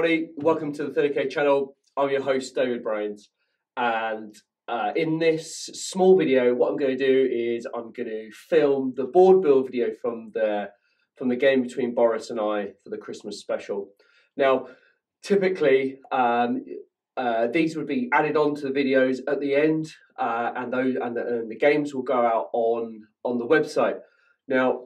everybody, welcome to the 30k channel. I'm your host David Brains, and in this small video what I'm going to do is I'm going to film the board build video from the game between Boris and I for the Christmas special. Now typically these would be added on to the videos at the end, and the games will go out on the website. Now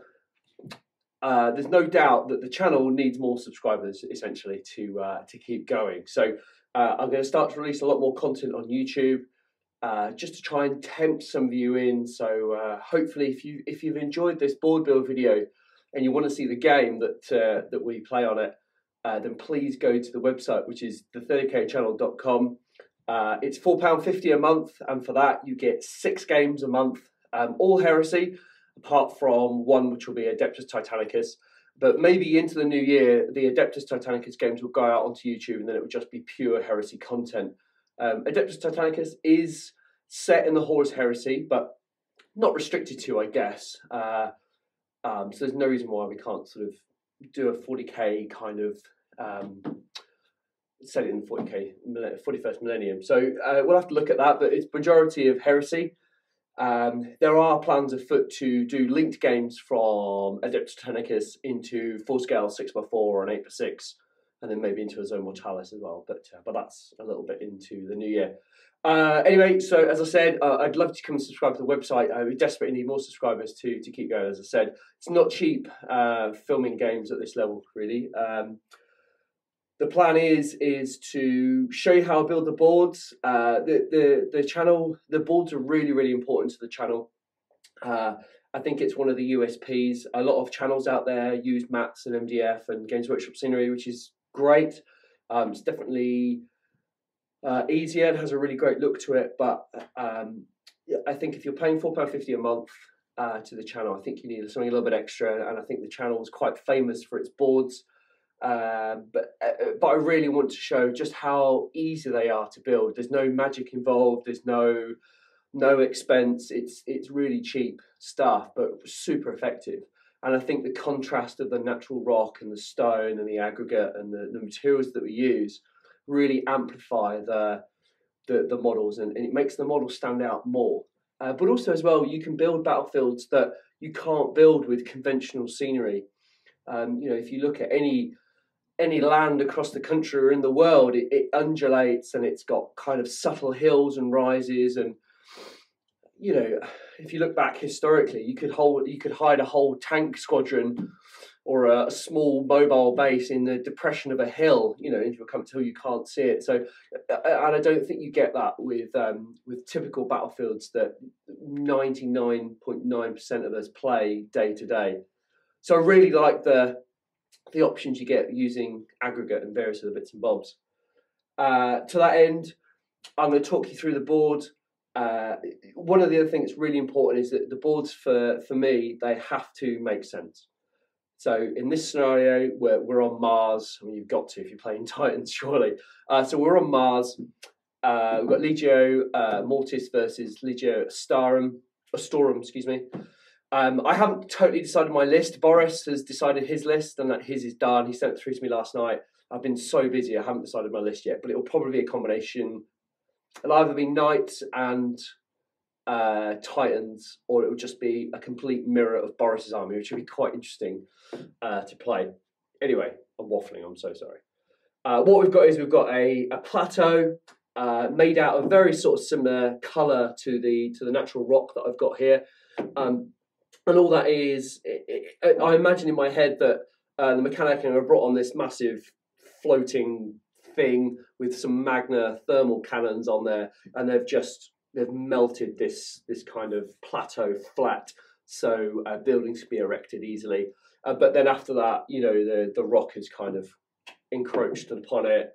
there's no doubt that the channel needs more subscribers, essentially, to keep going. So I'm going to start to release a lot more content on YouTube, just to try and tempt some of you in. So hopefully, if you've enjoyed this board build video and you want to see the game that we play on it, then please go to the website, which is the30kchannel.com. It's £4.50 a month, and for that you get 6 games a month, all Heresy, apart from one which will be Adeptus Titanicus. But maybe into the new year, the Adeptus Titanicus games will go out onto YouTube, and then it will just be pure Heresy content. Adeptus Titanicus is set in the Horus Heresy, but not restricted to, I guess. So there's no reason why we can't sort of do a 40k kind of set it in the 41st millennium. So we'll have to look at that, but it's majority of Heresy. There are plans afoot to do linked games from Adeptus Titanicus into full scale 6x4 or an 8x6, and then maybe into a Zone Mortalis as well. But that's a little bit into the new year. Anyway, so as I said, I'd love to come and subscribe to the website. We desperately need more subscribers to keep going. As I said, it's not cheap filming games at this level, really. The plan is to show you how I build the boards. The channel, the boards are really important to the channel. I think it's one of the USPs. A lot of channels out there use mats and MDF and Games Workshop scenery, which is great. It's definitely easier and has a really great look to it. But I think if you're paying £4.50 a month to the channel, I think you need something a little bit extra. And I think the channel is quite famous for its boards. But I really want to show just how easy they are to build. There's no magic involved. There's no expense. It's really cheap stuff, but super effective. And I think the contrast of the natural rock and the stone and the aggregate and the materials that we use really amplify the models, and it makes the models stand out more. But also as well, you can build battlefields that you can't build with conventional scenery. You know, if you look at any land across the country or in the world, it undulates, and it's got kind of subtle hills and rises. And you know, if you look back historically, you could hide a whole tank squadron or a small mobile base in the depression of a hill. You know, if you come to hill, you can't see it. So, and I don't think you get that with typical battlefields that 99.9% of us play day to day. So I really like the options you get using aggregate and various other bits and bobs. To that end, I'm going to talk you through the board. One of the other things that's really important is that the boards, for me, they have to make sense. So in this scenario, we're on Mars. I mean, you've got to if you're playing Titans, surely. So we're on Mars. We've got Legio Mortis versus Legio Astorum, excuse me. I haven't totally decided my list. Boris has decided his list, and that his is done. He sent it through to me last night. I've been so busy, I haven't decided my list yet, but it will probably be a combination. It'll either be Knights and Titans, or it will just be a complete mirror of Boris's army, which would be quite interesting to play. Anyway, I'm waffling, I'm so sorry. What we've got is we've got a plateau made out of very sort of similar colour to the natural rock that I've got here. And all that is, I imagine in my head that the mechanic have brought on this massive floating thing with some Magna thermal cannons on there, and they've melted this kind of plateau flat, so buildings can be erected easily. But then after that, you know, the rock has kind of encroached upon it.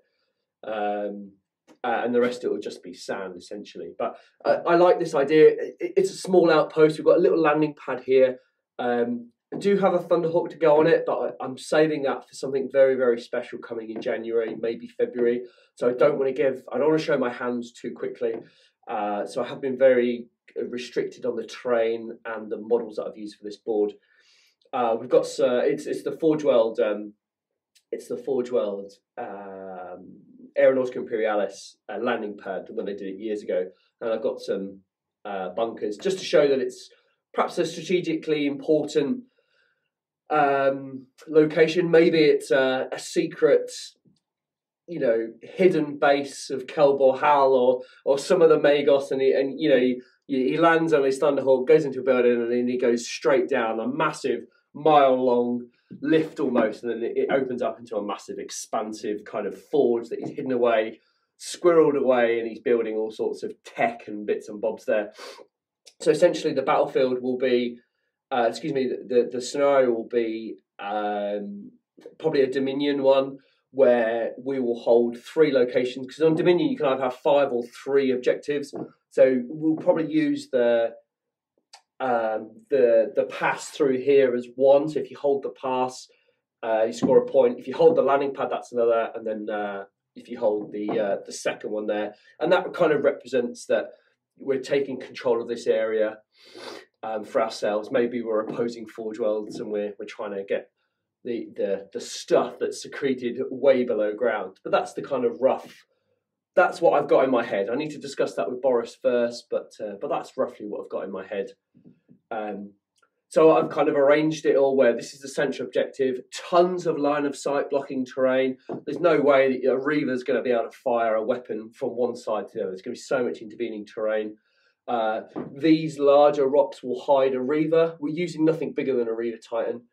And the rest of it will just be sand, essentially. But I like this idea. It's a small outpost. We've got a little landing pad here. I do have a Thunderhawk to go on it, but I'm saving that for something very special coming in January, maybe February. So I don't want to show my hands too quickly. So I have been very restricted on the terrain and the models that I've used for this board. We've got it's the Forge World it's the Forge World Aeronautica Imperialis landing pad when they did it years ago, and I've got some bunkers just to show that it's perhaps a strategically important location. Maybe it's a secret, hidden base of Kelbor Hal or some of the Magos, and he lands on his Thunderhawk, goes into a building, and then he goes straight down a massive mile-long lift almost, and then it opens up into a massive, expansive kind of forge that he's hidden away, squirreled away, and he's building all sorts of tech and bits and bobs there. So essentially, the battlefield will be, the scenario will be probably a Dominion one, where we will hold 3 locations, because on Dominion you can either have 5 or 3 objectives. So we'll probably use the pass through here as one. So if you hold the pass, you score a point. If you hold the landing pad, that's another. And then if you hold the second one there, and that kind of represents that we're taking control of this area for ourselves. Maybe we're opposing Forge Worlds, and we're trying to get the stuff that's secreted way below ground. But that's the kind of rough. That's what I've got in my head. I need to discuss that with Boris first, but that's roughly what I've got in my head. So I've kind of arranged it all where this is the central objective, tons of line of sight blocking terrain. There's no way that a Reaver's going to be able to fire a weapon from one side to the other. There's going to be so much intervening terrain. These larger rocks will hide a Reaver. We're using nothing bigger than a Reaver Titan.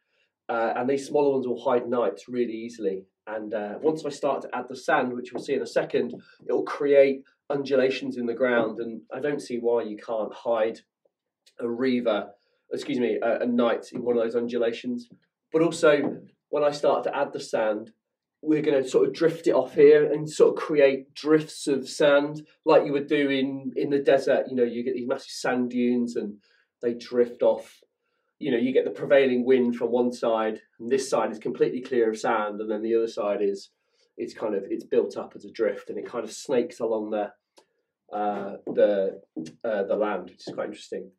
And these smaller ones will hide knights really easily. And once I start to add the sand, which we'll see in a second, it will create undulations in the ground. And I don't see why you can't hide a knight in one of those undulations. But also, when I start to add the sand, we're going to sort of drift it off here and sort of create drifts of sand like you would do in the desert. You get these massive sand dunes and they drift off. You get the prevailing wind from one side, and this side is completely clear of sand, and then the other side it's built up as a drift, and it kind of snakes along the land, which is quite interesting.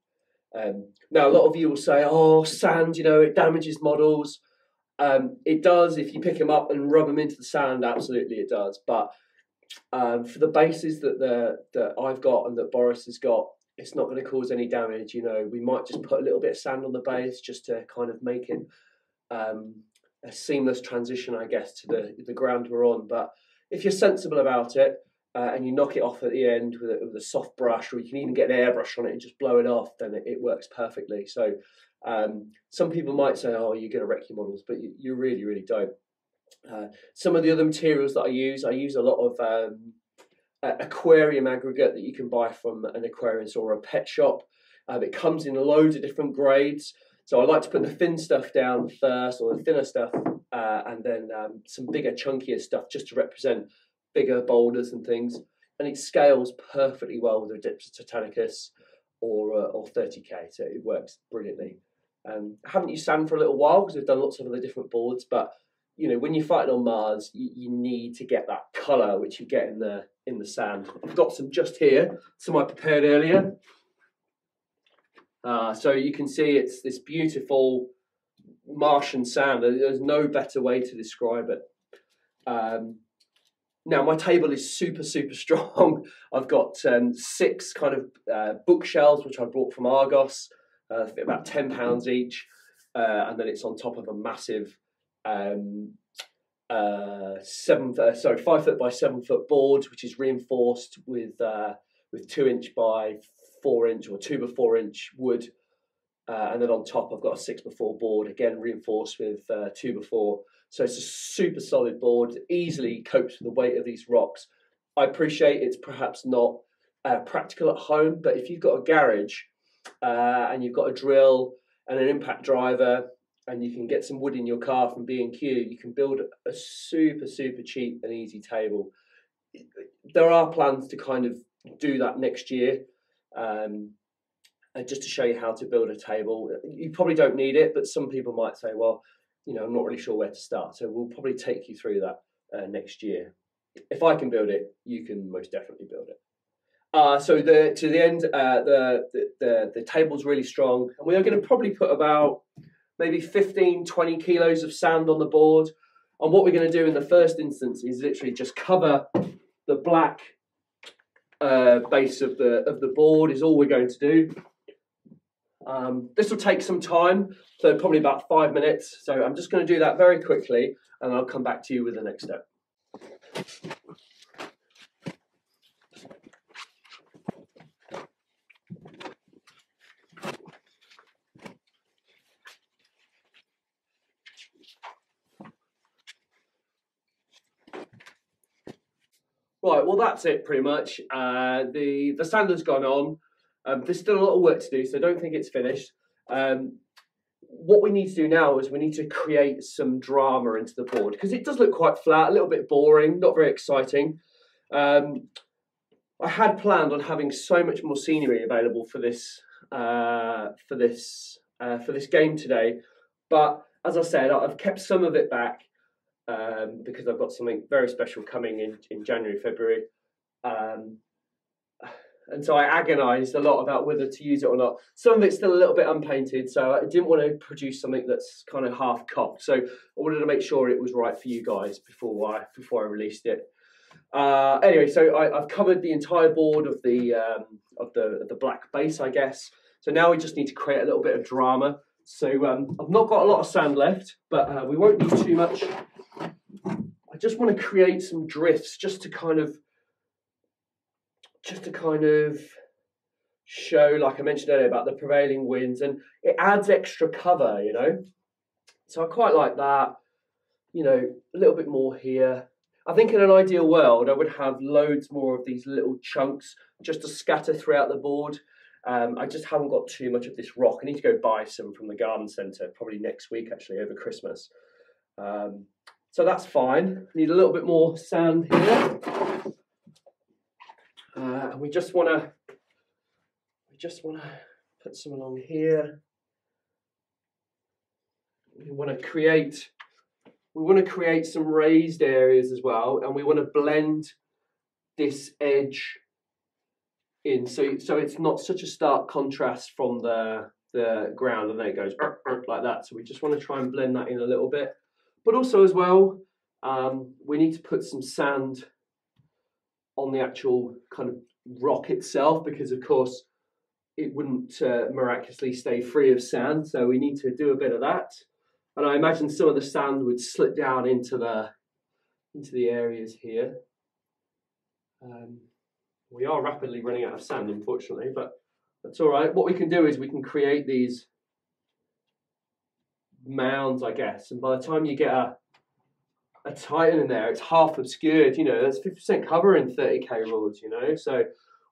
Now, a lot of you will say, "Oh, sand, it damages models." It does if you pick them up and rub them into the sand. Absolutely, it does. But for the bases that I've got and that Boris has got, it's not going to cause any damage. We might just put a little bit of sand on the base just to kind of make it a seamless transition, I guess, to the ground we're on. But if you're sensible about it and you knock it off at the end with a soft brush, or you can even get an airbrush on it and just blow it off, then it works perfectly. So some people might say, "Oh, you're going to wreck your models," but you really, really don't. Some of the other materials that I use a lot of aquarium aggregate that you can buy from an aquarium store or a pet shop. It comes in loads of different grades. So I like to put the thin stuff down first, or the thinner stuff, and then some bigger, chunkier stuff just to represent bigger boulders and things. And it scales perfectly well with Adeptus Titanicus or 30k, so it works brilliantly. I haven't used sand for a little while because I've done lots of other different boards, but when you're fighting on Mars, you need to get that colour which you get in the sand. I've got some just here, some I prepared earlier. So you can see it's this beautiful Martian sand. There's no better way to describe it. Now my table is super, super strong. I've got 6 kind of bookshelves which I brought from Argos, about £10 each, and then it's on top of a massive 5 foot by 7 foot board, which is reinforced with 2" by 4" or 2x4" wood, and then on top I've got a 6x4 board, again reinforced with 2x4. So it's a super solid board that easily copes with the weight of these rocks. I appreciate it's perhaps not practical at home, but if you've got a garage and you've got a drill and an impact driver, and you can get some wood in your car from B&Q, you can build a super, super cheap and easy table. There are plans to kind of do that next year, and just to show you how to build a table. You probably don't need it, but some people might say, well, I'm not really sure where to start. So we'll probably take you through that next year. If I can build it, you can most definitely build it. So to the end, the table's really strong, and we are going to probably put about maybe 15-20 kilos of sand on the board. And what we're going to do in the first instance is literally just cover the black base of the board is all we're going to do. This will take some time, so probably about 5 minutes. So I'm just going to do that very quickly, and I'll come back to you with the next step. Right, well that's it pretty much. The sand's gone on. There's still a lot of work to do, so don't think it's finished. What we need to do now is we need to create some drama into the board, because it does look quite flat, a little bit boring, not very exciting. I had planned on having so much more scenery available for this game today, but as I said, I've kept some of it back because I've got something very special coming in January, February. And so I agonised a lot about whether to use it or not. Some of it's still a little bit unpainted, so I didn't want to produce something that's kind of half cocked. So I wanted to make sure it was right for you guys before I released it. Anyway, so I've covered the entire board of the black base, I guess. So now we just need to create a little bit of drama. So I've not got a lot of sand left, but we won't need too much. I just want to create some drifts just to kind of show, like I mentioned earlier, about the prevailing winds, and it adds extra cover, you know. So I quite like that, you know, a little bit more here. I think in an ideal world, I would have loads more of these little chunks just to scatter throughout the board. I just haven't got too much of this rock. I need to go buy some from the garden centre, probably next week actually, over Christmas. So that's fine. Need a little bit more sand here. And we just want to put some along here. We want to create some raised areas as well, and we want to blend this edge in, so it's not such a stark contrast from the ground, and then it goes like that. So we just want to try and blend that in a little bit, but also as well, we need to put some sand on the actual kind of rock itself, because of course it wouldn't miraculously stay free of sand, so we need to do a bit of that. And I imagine some of the sand would slip down into the areas here. We are rapidly running out of sand, unfortunately, but that's all right. What we can do is we can create these mounds, I guess, and by the time you get a Titan in there, it's half obscured, you know. That's 50% cover in 30k rules, you know, so,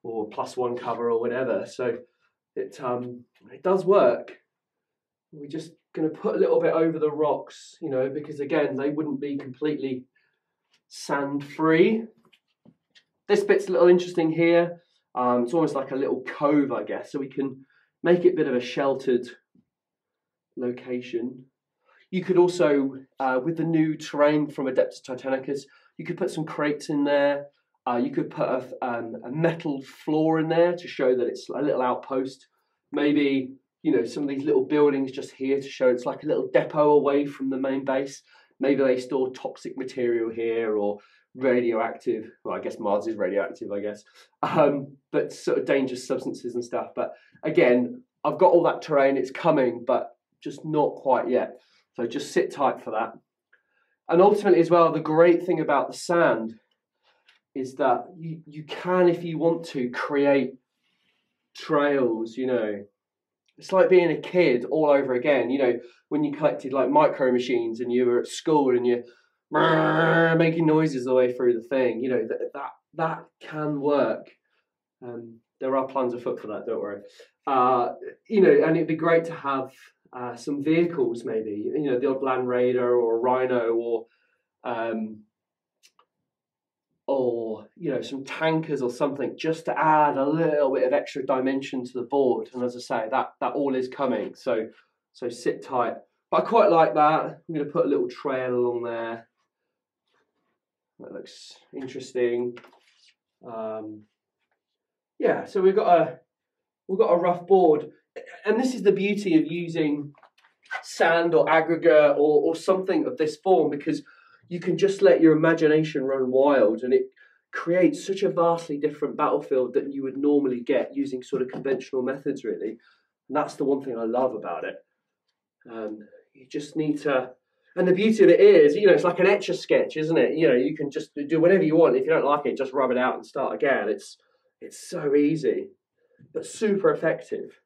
or +1 cover or whatever. So it does work. We're just going to put a little bit over the rocks, you know, because again, they wouldn't be completely sand free. This bit's a little interesting here. It's almost like a little cove, I guess, so we can make it a bit of a sheltered location. You could also, with the new terrain from Adeptus Titanicus, you could put some crates in there. You could put a metal floor in there to show that it's a little outpost. Maybe, you know, some of these little buildings just here to show it's like a little depot away from the main base. Maybe they store toxic material here, or radioactive, well, I guess Mars is radioactive, I guess, but sort of dangerous substances and stuff. But again, I've got all that terrain, it's coming, but just not quite yet. So just sit tight for that. And ultimately as well, the great thing about the sand is that you can, if you want to, create trails, you know. It's like being a kid all over again, you know, when you collected like micro machines and you were at school and you're making noises the way through the thing, you know, that can work. There are plans afoot for that, don't worry. You know, and it'd be great to have some vehicles, maybe, you know, the odd Land Raider or a Rhino, or you know, some tankers or something, just to add a little bit of extra dimension to the board. And as I say, that all is coming, so sit tight. But I quite like that. I'm going to put a little trail along there. That looks interesting. Yeah, so we've got a rough board, and this is the beauty of using sand or aggregate or something of this form, because you can just let your imagination run wild, and it creates such a vastly different battlefield than you would normally get using sort of conventional methods, really. And that's the one thing I love about it. You just need to, and the beauty of it is, you know, it's like an Etch-a-Sketch, isn't it? You know, you can just do whatever you want. If you don't like it, just rub it out and start again. It's so easy, but super effective.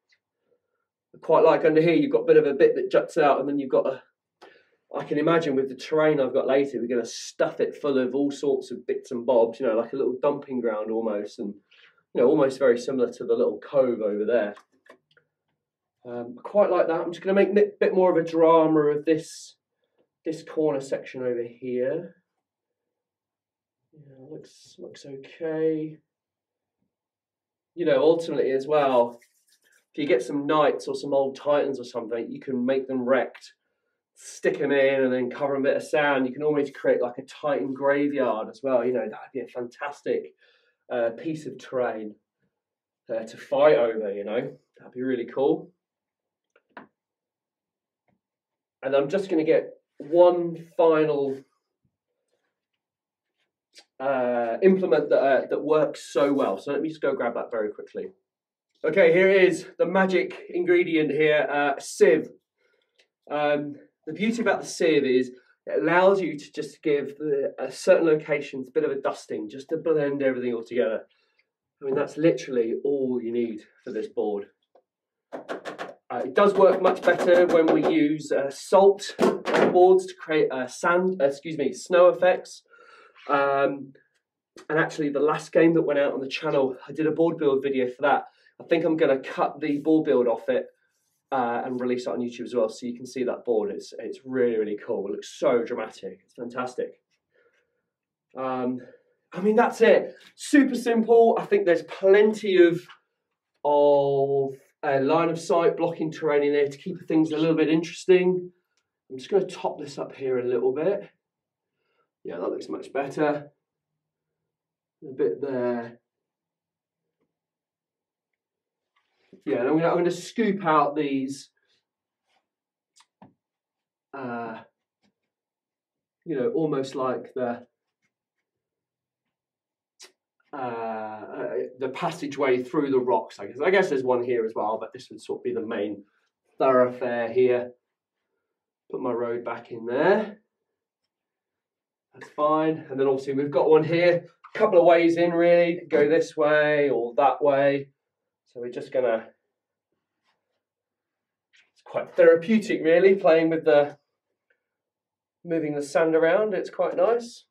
I quite like under here, you've got a bit of a bit that juts out, and then you've got a, I can imagine with the terrain I've got later, we're going to stuff it full of all sorts of bits and bobs, you know, like a little dumping ground almost, and, you know, almost very similar to the little cove over there. I quite like that. I'm just going to make a bit more of a drama of this corner section over here. Yeah, looks okay. You know, ultimately as well, if you get some knights or some old titans or something, you can make them wrecked, stick them in, and then cover them a bit of sand. You can almost create like a titan graveyard as well. You know, that'd be a fantastic piece of terrain to fight over. You know, that'd be really cool. And I'm just going to get one final implement that works so well. So let me just go grab that very quickly. Okay, here is the magic ingredient here, sieve. The beauty about the sieve is it allows you to just give certain locations a bit of a dusting, just to blend everything all together. I mean, that's literally all you need for this board. It does work much better when we use salt on boards to create snow effects. And actually, the last game that went out on the channel, I did a board build video for that. I think I'm going to cut the board build off it and release it on YouTube as well, so you can see that board. It's really, really cool. It looks so dramatic. It's fantastic. I mean, that's it. Super simple. I think there's plenty of line of sight blocking terrain in there to keep things a little bit interesting. I'm just going to top this up here a little bit. Yeah, that looks much better. A bit there. Yeah, and I'm going to scoop out these, you know, almost like the passageway through the rocks. I guess there's one here as well, but this would sort of be the main thoroughfare here. Put my road back in there. That's fine. And then obviously we've got one here. A couple of ways in really. Could go this way or that way. So we're just gonna. It's quite therapeutic really, playing with moving the sand around. It's quite nice.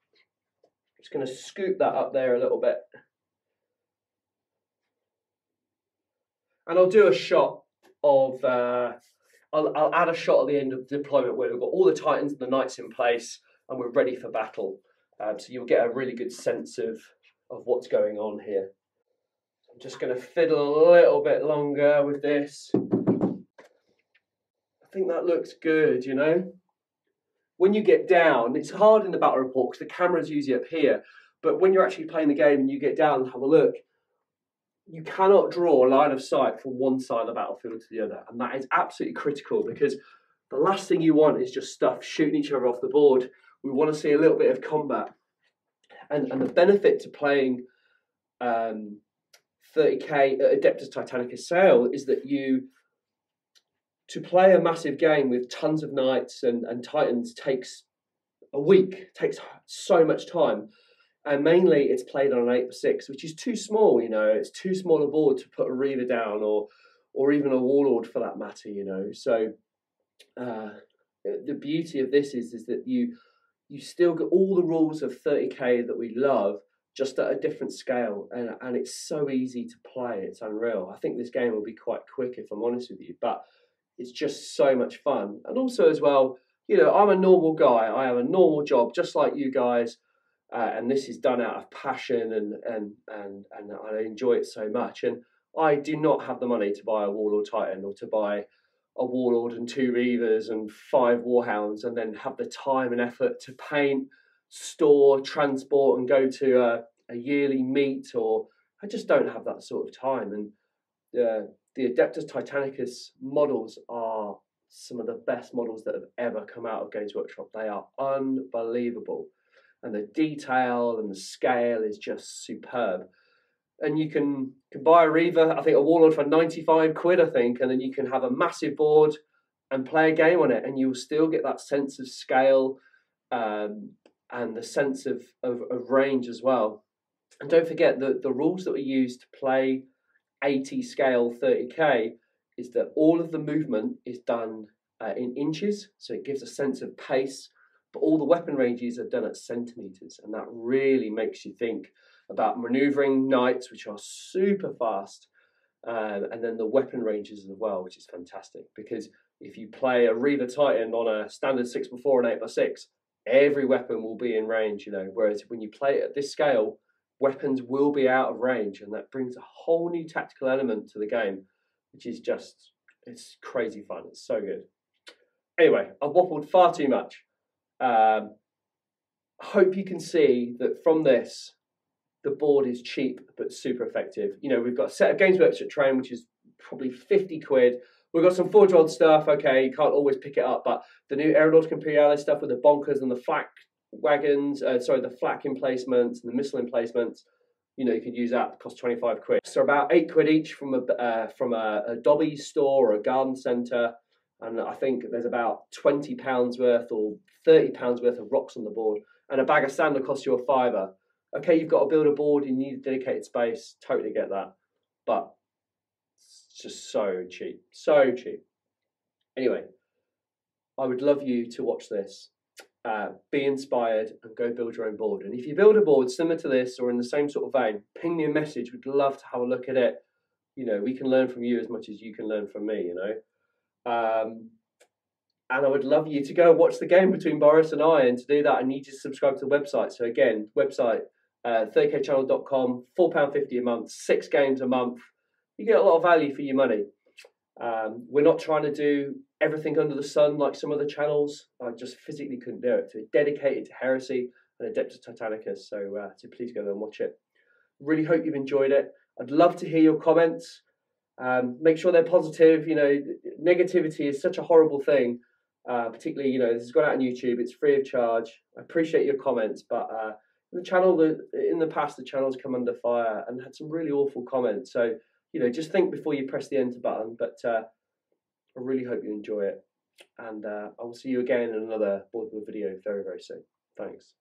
Just going to scoop that up there a little bit. And I'll do a shot of, I'll add a shot at the end of the deployment where we've got all the titans and the knights in place and we're ready for battle. So you'll get a really good sense of what's going on here. I'm just going to fiddle a little bit longer with this. I think that looks good, you know. When you get down, it's hard in the battle report because the camera's usually up here, but when you're actually playing the game and you get down and have a look, you cannot draw a line of sight from one side of the battlefield to the other, and that is absolutely critical because the last thing you want is just stuff shooting each other off the board. We want to see a little bit of combat, and the benefit to playing 30k at Adeptus Titanicus Sail is that to play a massive game with tons of knights and titans takes a week, takes so much time. And mainly it's played on an 8x6, which is too small, you know. It's too small a board to put a Reaver down or even a Warlord for that matter, you know. So the beauty of this is that you still get all the rules of 30k that we love, just at a different scale, and it's so easy to play. It's unreal. I think this game will be quite quick if I'm honest with you, but it's just so much fun. And also as well, you know, I'm a normal guy. I have a normal job, just like you guys, and this is done out of passion, and I enjoy it so much. And I do not have the money to buy a Warlord Titan or to buy a Warlord and 2 Reavers and 5 Warhounds, and then have the time and effort to paint, store, transport, and go to a yearly meet. Or I just don't have that sort of time. And the Adeptus Titanicus models are some of the best models that have ever come out of Games Workshop. They are unbelievable. And the detail and the scale is just superb. And you can buy a Reaver, I think a Warlord for 95 quid, I think, and then you can have a massive board and play a game on it, and you'll still get that sense of scale and the sense of range as well. And don't forget that the rules that we use to play 80 scale 30k is that all of the movement is done in inches, so it gives a sense of pace, but all the weapon ranges are done at centimetres, and that really makes you think about manoeuvring knights, which are super fast, and then the weapon ranges as well, which is fantastic, because if you play a Reaver Titan on a standard 6x4 and 8x6, every weapon will be in range, you know, whereas when you play it at this scale, weapons will be out of range, and that brings a whole new tactical element to the game, which is just, it's crazy fun. It's so good. Anyway, I've waffled far too much. I hope you can see that from this, the board is cheap but super effective. You know, we've got a set of Games Workshop train, which is probably 50 quid. We've got some Forge World stuff. Okay, you can't always pick it up, but the new Aeronautica Imperialis stuff with the bonkers and the flak wagons, the flak emplacements and the missile emplacements, you know, you could use that. It costs 25 quid. So about 8 quid each from a Dobby store or a garden centre. And I think there's about £20 worth or £30 worth of rocks on the board. And a bag of sand will cost you a fiver. Okay, you've got to build a board, you need a dedicated space, totally get that. But it's just so cheap, so cheap. Anyway, I would love you to watch this, be inspired and go build your own board. And if you build a board similar to this or in the same sort of vein, ping me a message, we'd love to have a look at it. You know, we can learn from you as much as you can learn from me, you know. And I would love you to go and watch the game between Boris and I, and to do that I need you to subscribe to the website. So again, website, 30kchannel.com, £4.50 a month, 6 games a month. You get a lot of value for your money. We're not trying to do everything under the sun like some other channels. I just physically couldn't do it. So dedicated to Heresy and Adeptus Titanicus. So please go and watch it. Really hope you've enjoyed it. I'd love to hear your comments. Make sure they're positive. You know, negativity is such a horrible thing. Particularly, you know, this has gone out on YouTube. It's free of charge. I appreciate your comments, but the channel, in the past, the channel's come under fire and had some really awful comments. So, you know, just think before you press the enter button. But I really hope you enjoy it. And I will see you again in another board build video very, very soon. Thanks.